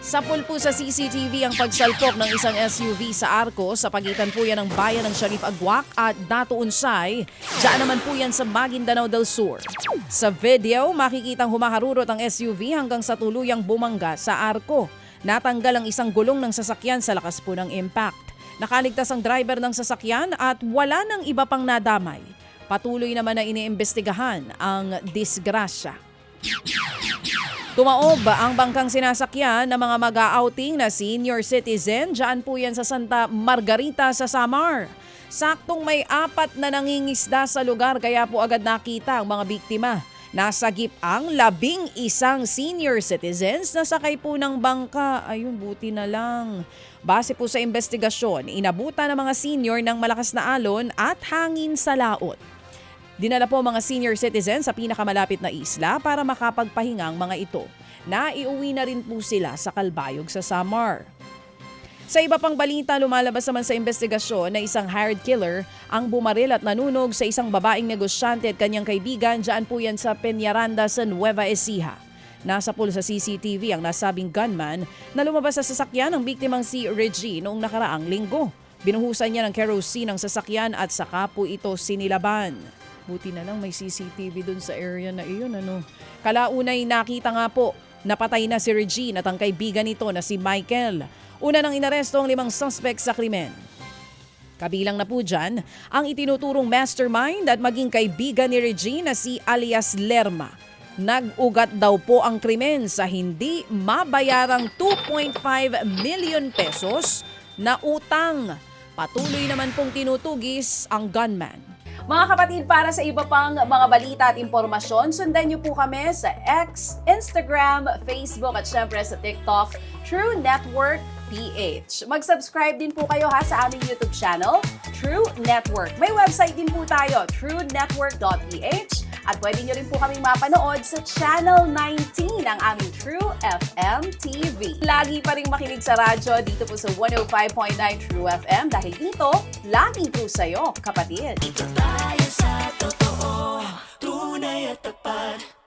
Sapul po sa CCTV ang pagsalpok ng isang SUV sa Arco sa pagitan po yan ng bayan ng Sharif Agwak at Dato Unsay. Diyan naman po yan sa Maguindanao del Sur. Sa video, makikitang humaharurot ang SUV hanggang sa tuluyang bumangga sa Arco. Natanggal ang isang gulong ng sasakyan sa lakas po ng impact. Nakaligtas ang driver ng sasakyan at wala nang iba pang nadamay. Patuloy naman na iniimbestigahan ang disgrasya. Tumaob ang bangkang sinasakyan ng mga mag-outing na senior citizen. Diyan po yan sa Santa Margarita sa Samar. Saktong may 4 na nangingisda sa lugar kaya po agad nakita ang mga biktima. Nasagip ang 11 senior citizens na sakay po ng bangka. Ayun, buti na lang. Base po sa investigasyon, inabutan ng mga senior ng malakas na alon at hangin sa laot. Dinala po mga senior citizens sa pinakamalapit na isla para makapagpahinga ang mga ito. Naiuwi na rin po sila sa Kalbayog sa Samar. Sa iba pang balita, lumalabas naman sa investigasyon na isang hired killer ang bumaril at nanunog sa isang babaeng negosyante at kanyang kaibigan. Diyan po yan sa Peñaranda sa Nueva Ecija. Nasa pool sa CCTV ang nasabing gunman na lumabas sa sasakyan ng biktimang si Reggie noong nakaraang linggo. Binuhusan niya ng kerosene ang sasakyan at saka po ito sinilaban. Buti na lang may CCTV dun sa area na iyon. Kalaunay nakita nga po, napatay na si Regine at ang kaibigan nito na si Michael. Una nang inaresto ang 5 suspect sa krimen. Kabilang na po dyan ang itinuturong mastermind at maging kaibigan ni Regine na si alias Lerma. Nag-ugat daw po ang krimen sa hindi mabayarang 2.5 million pesos na utang. Patuloy naman pong tinutugis ang gunman. Mga kapatid, para sa iba pang mga balita at impormasyon, sundan niyo po kami sa X, Instagram, Facebook at syempre sa TikTok, True Network PH. Mag-subscribe din po kayo sa aming YouTube channel, True Network. May website din po tayo, truenetwork.ph at pwede niyo rin po kaming mapanood sa Channel 19 ng aming True FM TV. Lagi pa rin makinig sa radyo dito po sa 105.9 True FM dahil dito, lagi po sa'yo, kapatid. Dito tayo sa totoo, tunay at tapat.